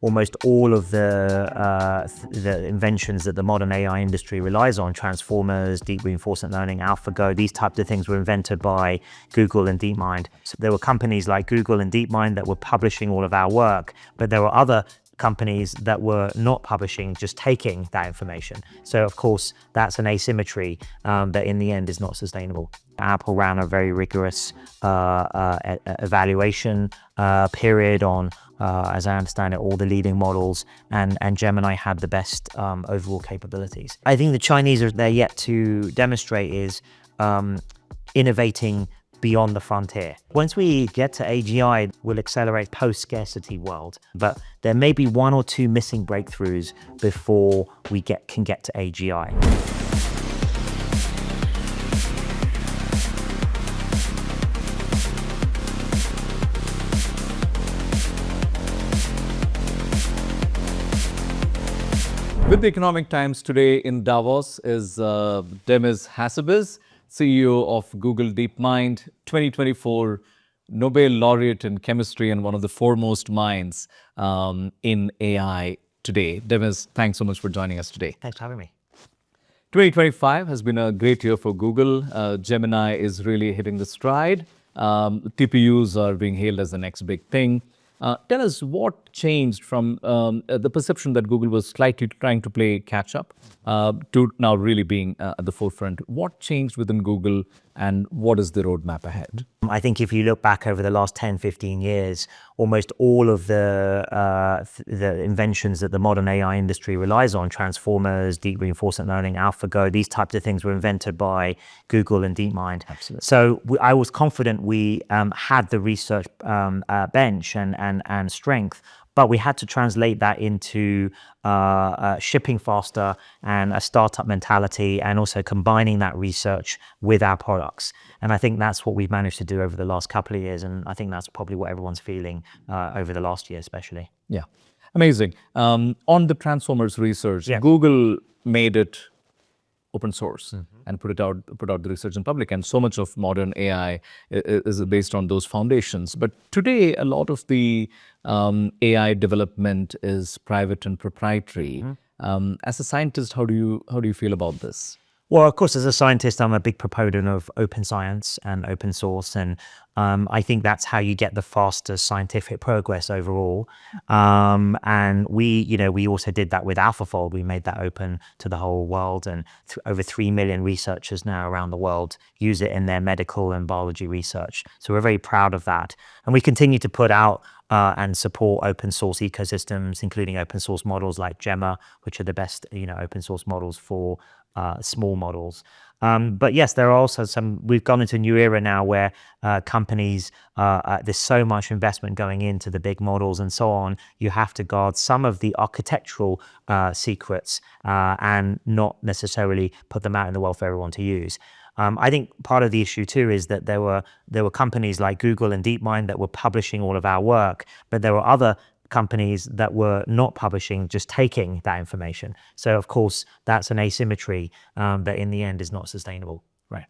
almost all of the inventions that the modern AI industry relies on, transformers, deep reinforcement learning, AlphaGo, these types of things were invented by Google and DeepMind. So there were companies like Google and DeepMind that were publishing all of our work, but there were other companies that were not publishing, just taking that information. So of course, that's an asymmetry that in the end is not sustainable. Apple ran a very rigorous evaluation period on, as I understand it, all the leading models, and Gemini had the best overall capabilities. I think the Chinese are there yet to demonstrate is innovating beyond the frontier. Once we get to AGI, we'll accelerate post-scarcity world, but there may be one or two missing breakthroughs before we can get to AGI. With the Economic Times today in Davos is Demis Hassabis, CEO of Google DeepMind, 2024 Nobel Laureate in chemistry and one of the foremost minds in AI today. Demis, thanks so much for joining us today. Thanks for having me. 2025 has been a great year for Google. Gemini is really hitting the stride. TPUs are being hailed as the next big thing. Tell us what changed from the perception that Google was slightly trying to play catch up to now really being at the forefront. What changed within Google and what is the roadmap ahead? I think if you look back over the last 10, 15 years, almost all of the inventions that the modern AI industry relies on, transformers, deep reinforcement learning, AlphaGo, these types of things were invented by Google and DeepMind. Absolutely. So I was confident we had the research bench and strength, but we had to translate that into shipping faster and a startup mentality, and also combining that research with our products. And I think that's what we've managed to do over the last couple of years. And I think that's probably what everyone's feeling over the last year, especially. Yeah, amazing. On the Transformers research, Yeah. Google made it open source and put out the research in public, and so much of modern AI is based on those foundations. But today, a lot of the AI development is private and proprietary. As a scientist, how do you feel about this? Well, of course, as a scientist, I'm a big proponent of open science and open source, and I think that's how you get the fastest scientific progress overall. And we also did that with AlphaFold. We made that open to the whole world, and over 3 million researchers now around the world use it in their medical and biology research. So we're very proud of that, and we continue to put out and support open source ecosystems, including open source models like Gemma, which are the best open source models for small models. But yes, there are also we've gone into a new era now where companies, there's so much investment going into the big models and so on, you have to guard some of the architectural secrets and not necessarily put them out in the world for everyone to use. I think part of the issue too is that there were companies like Google and DeepMind that were publishing all of our work, but there were other companies that were not publishing, just taking that information. So of course, that's an asymmetry that in the end is not sustainable. Right.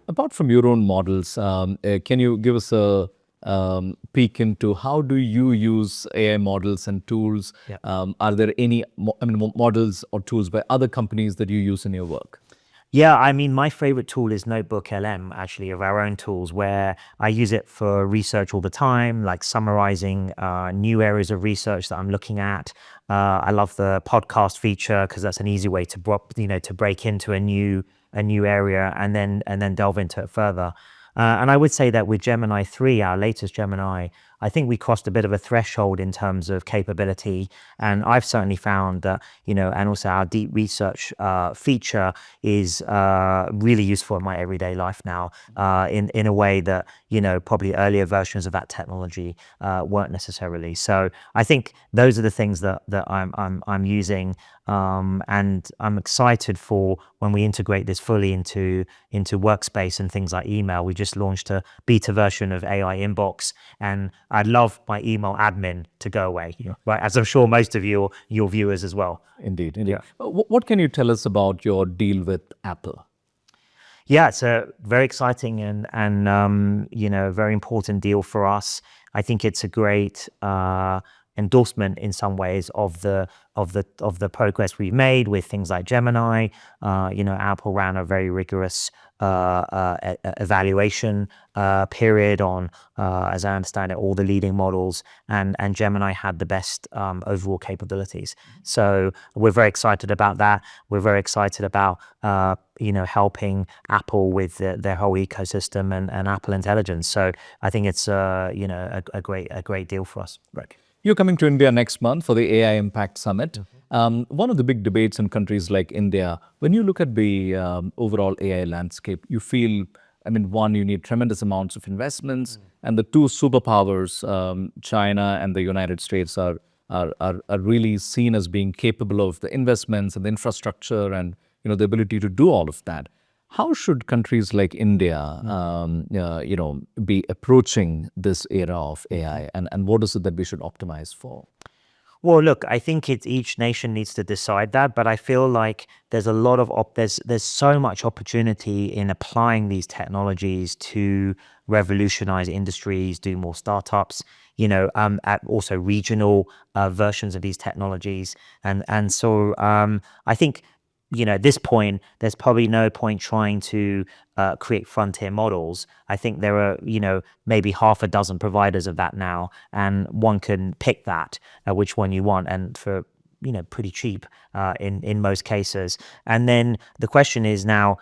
Apart from your own models, can you give us a peek into how do you use AI models and tools? Yeah. Are there any models or tools by other companies that you use in your work? Yeah, I mean, my favorite tool is Notebook LM, actually, of our own tools, where I use it for research all the time, like summarizing new areas of research that I'm looking at. I love the podcast feature because that's an easy way to break into a new area and then delve into it further. And I would say that with Gemini 3, our latest Gemini, I think we crossed a bit of a threshold in terms of capability. And I've certainly found that, and also our deep research feature is really useful in my everyday life now in a way that, probably earlier versions of that technology weren't necessarily. So I think those are the things that I'm using. And I'm excited for when we integrate this fully into workspace and things like email. We just launched a beta version of AI Inbox, and I'd love my email admin to go away, right? As I'm sure most of your viewers as well. Indeed. Yeah. What can you tell us about your deal with Apple? Yeah, it's a very exciting and very important deal for us. I think it's a great endorsement in some ways of the progress we've made with things like Gemini. Apple ran a very rigorous evaluation period on, as I understand it, all the leading models, and Gemini had the best overall capabilities. So we're very excited about that. We're very excited about helping Apple with their whole ecosystem and Apple Intelligence. So I think it's a great deal for us. Right. You're coming to India next month for the AI Impact Summit. One of the big debates in countries like India, when you look at the overall AI landscape, you feel, one, you need tremendous amounts of investments, and the two superpowers, China and the United States, are really seen as being capable of the investments and the infrastructure and the ability to do all of that. How should countries like India, be approaching this era of AI, and what is it that we should optimize for? Well, look, I think each nation needs to decide that, but I feel like there's a lot of there's so much opportunity in applying these technologies to revolutionize industries, do more startups, at also regional versions of these technologies, and so I think. At this point, there's probably no point trying to create frontier models. I think there are, maybe half a dozen providers of that now, and one can pick that, which one you want, and for, pretty cheap in most cases. And then the question is now,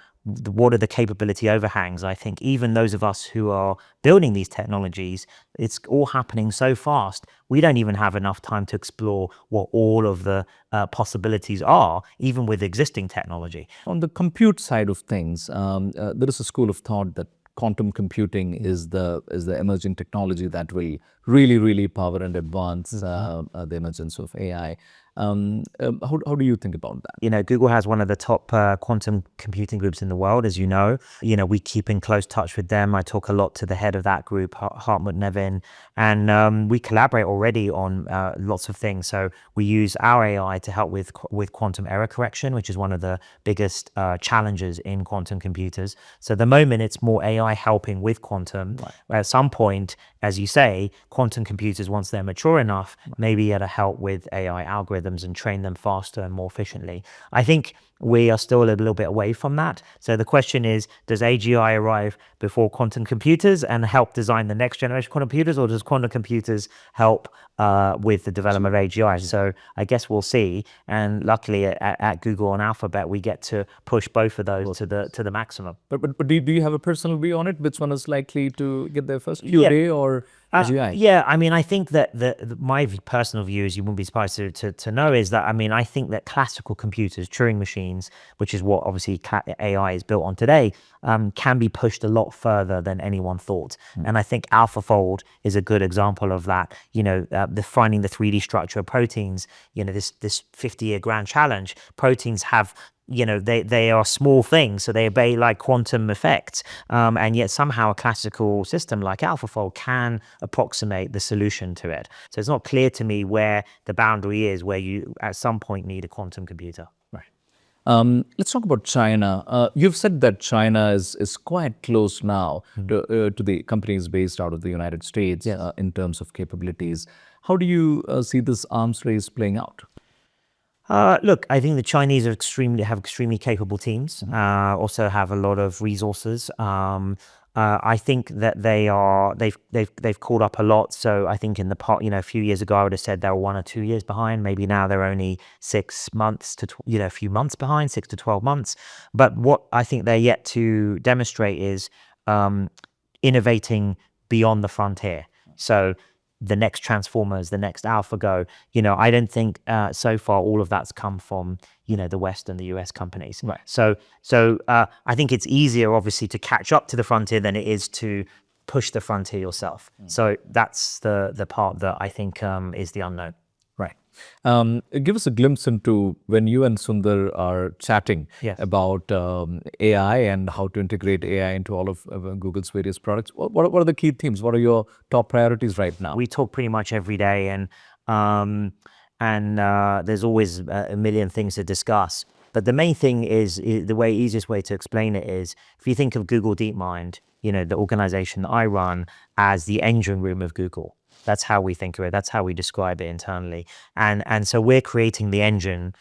what are the capability overhangs? I think even those of us who are building these technologies, it's all happening so fast. We don't even have enough time to explore what all of the possibilities are, even with existing technology. On the compute side of things, there is a school of thought that quantum computing is the emerging technology that will really power and advance the emergence of AI. How do you think about that? Google has one of the top quantum computing groups in the world, as you know. We keep in close touch with them. I talk a lot to the head of that group, Hartmut Nevin, and we collaborate already on lots of things. So we use our AI to help with quantum error correction, which is one of the biggest challenges in quantum computers. So at the moment, it's more AI helping with quantum. Right. At some point, as you say, quantum computers, once they're mature enough, maybe able to help with AI algorithms and train them faster and more efficiently. I think we are still a little bit away from that. So the question is, does AGI arrive before quantum computers and help design the next generation quantum computers, or does quantum computers help with the development of AGI? So I guess we'll see. And luckily at Google and Alphabet, we get to push both of those to the maximum. But do you have a personal view on it? Which one is likely to get there first, QA or AGI? Yeah, I think that my personal view, as you wouldn't be surprised to know, is that I think that classical computers, Turing machines, which is what obviously AI is built on today, can be pushed a lot further than anyone thought. And I think AlphaFold is a good example of that. Finding the 3D structure of proteins, this 50-year grand challenge. Proteins have, they are small things, so they obey like quantum effects, and yet somehow a classical system like AlphaFold can approximate the solution to it. So it's not clear to me where the boundary is, where you at some point need a quantum computer. Right. Let's talk about China. You've said that China is quite close now to the companies based out of the United States. Yes. In terms of capabilities. How do you see this arms race playing out? Look, I think the Chinese have extremely capable teams. Also have a lot of resources. I think that they've caught up a lot. So I think in the part, a few years ago, I would have said they were 1 or 2 years behind. Maybe now they're only 6 months to a few months behind, 6 to 12 months. But what I think they're yet to demonstrate is innovating beyond the frontier. So the next Transformers, the next AlphaGo, I don't think so far all of that's come from, the West and the US companies. Right. So I think it's easier, obviously, to catch up to the frontier than it is to push the frontier yourself. So that's the part that I think is the unknown. Right. Give us a glimpse into when you and Sundar are chatting about AI and how to integrate AI into all of Google's various products. What are the key themes? What are your top priorities right now? We talk pretty much every day, and there's always a million things to discuss. But the main thing is the easiest way to explain it is, if you think of Google DeepMind, the organization that I run, as the engine room of Google. That's how we think of it. That's how we describe it internally. And so we're creating the engine.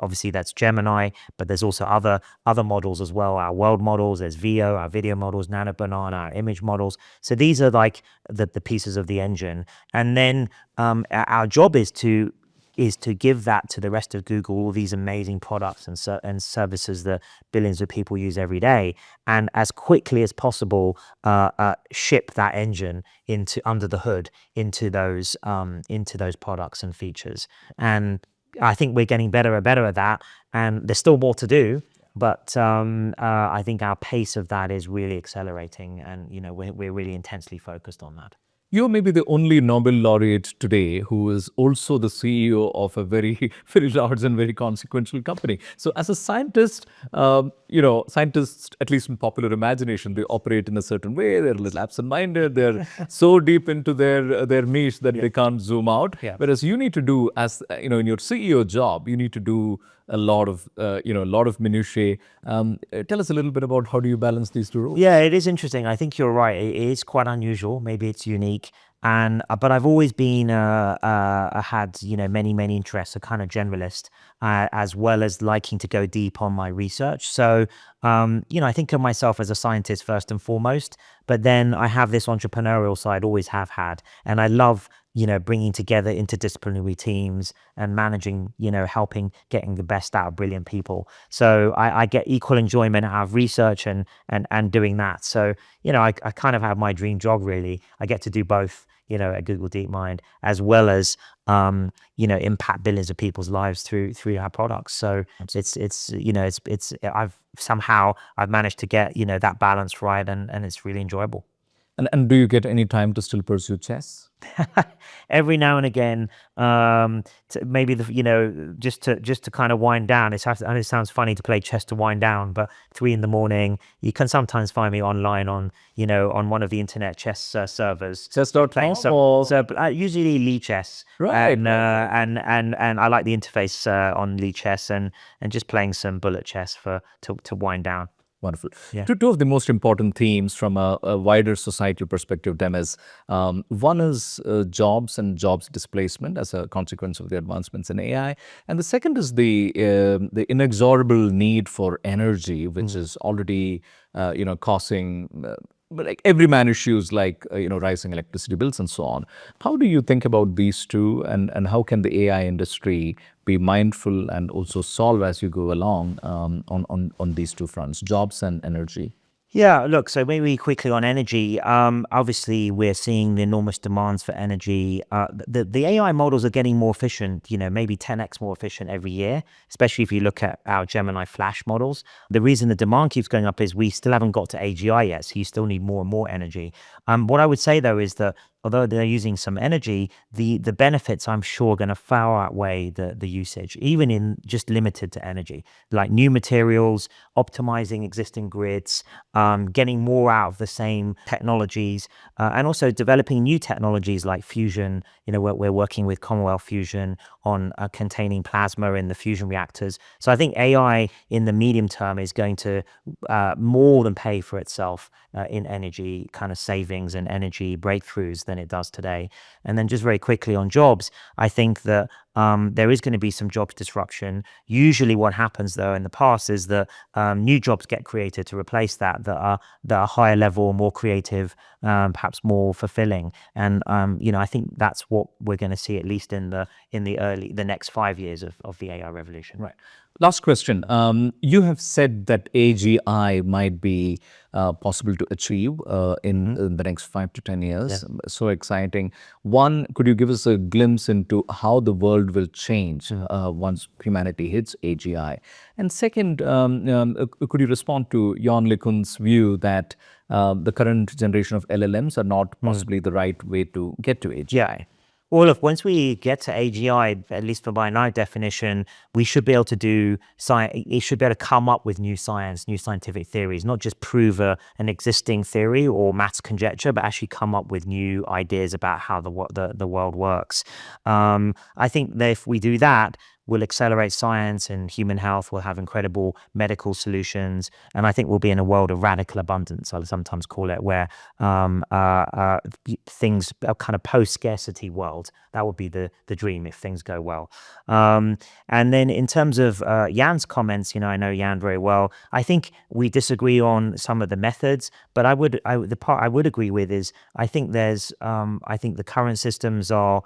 Obviously that's Gemini, but there's also other models as well. Our world models, there's VO, our video models, Nano Banana, our image models. So these are like the pieces of the engine. And then our job is to give that to the rest of Google, all these amazing products and services that billions of people use every day, and as quickly as possible ship that engine into under the hood into those products and features. And I think we're getting better and better at that, and there's still more to do. But I think our pace of that is really accelerating, and we're really intensely focused on that. You're maybe the only Nobel laureate today who is also the CEO of a very, very large and very consequential company. So, as a scientist, scientists, at least in popular imagination, they operate in a certain way. They're a little absent-minded. They're so deep into their niche that they can't zoom out. Yeah. Whereas you need to do, as in your CEO job, you need to do a lot of minutiae. Tell us a little bit about how do you balance these two roles? Yeah, it is interesting. I think you're right. It is quite unusual. Maybe it's unique. And but I've always been had many interests, a kind of generalist, as well as liking to go deep on my research. So I think of myself as a scientist first and foremost, but then I have this entrepreneurial side, always have had, and I love bringing together interdisciplinary teams and managing, helping getting the best out of brilliant people. So I get equal enjoyment out of research and doing that. So, I kind of have my dream job, really. I get to do both, at Google DeepMind, as well as, impact billions of people's lives through our products. So I've managed to get, that balance right, and it's really enjoyable. And do you get any time to still pursue chess? Every now and again, maybe just to kind of wind down. It sounds funny to play chess to wind down, but 3 a.m, you can sometimes find me online on one of the internet chess servers. Chess.com Usually Lee Chess, Right. and I like the interface on Lee Chess, and just playing some bullet chess to wind down. Wonderful. Yeah. Two of the most important themes from a wider societal perspective, Demis. One is jobs and jobs displacement as a consequence of the advancements in AI, and the second is the inexorable need for energy, which is already causing. But like every man issues like rising electricity bills and so on. How do you think about these two, and how can the AI industry be mindful and also solve as you go along on these two fronts, jobs and energy? Yeah, look, so maybe quickly on energy. Obviously, we're seeing the enormous demands for energy. The AI models are getting more efficient, maybe 10x more efficient every year, especially if you look at our Gemini Flash models. The reason the demand keeps going up is we still haven't got to AGI yet, so you still need more and more energy. What I would say, though, is that although they're using some energy, the benefits, I'm sure, are going to far outweigh the usage, even in just limited to energy, like new materials, optimizing existing grids, getting more out of the same technologies, and also developing new technologies like fusion. We're working with Commonwealth Fusion on containing plasma in the fusion reactors. So I think AI in the medium term is going to more than pay for itself in energy kind of savings and energy breakthroughs than it does today. And then just very quickly on jobs, I think that there is going to be some jobs disruption. Usually what happens, though, in the past is that new jobs get created to replace that are higher level, more creative, perhaps more fulfilling. And I think that's what we're going to see, at least in the next 5 years of the AI revolution. Right. Last question. You have said that AGI might be possible to achieve in the next 5 to 10 years. Yeah. So exciting. One, could you give us a glimpse into how the world will change once humanity hits AGI? And second, could you respond to Jan LeCun's view that the current generation of LLMs are not possibly the right way to get to AGI? Yeah. Well, look, once we get to AGI, at least for by my definition, we should be able to do science. It should be able to come up with new science, new scientific theories, not just prove an existing theory or maths conjecture, but actually come up with new ideas about how the world works. I think that if we do that, we'll accelerate science and human health. We'll have incredible medical solutions, and I think we'll be in a world of radical abundance. I'll sometimes call it, where things a kind of post-scarcity world. That would be the dream if things go well. And then in terms of Jan's comments, I know Jan very well. I think we disagree on some of the methods, but the part I would agree with is I think the current systems are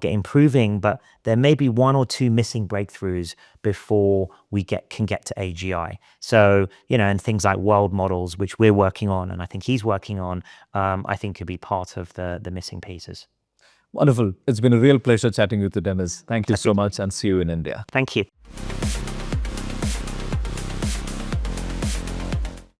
improving, but there may be one or two missing breakthroughs before we can get to AGI. So, and things like world models, which we're working on, and I think he's working on, I think could be part of the missing pieces. Wonderful. It's been a real pleasure chatting with you, Demis. Thank you so much, and see you in India. Thank you.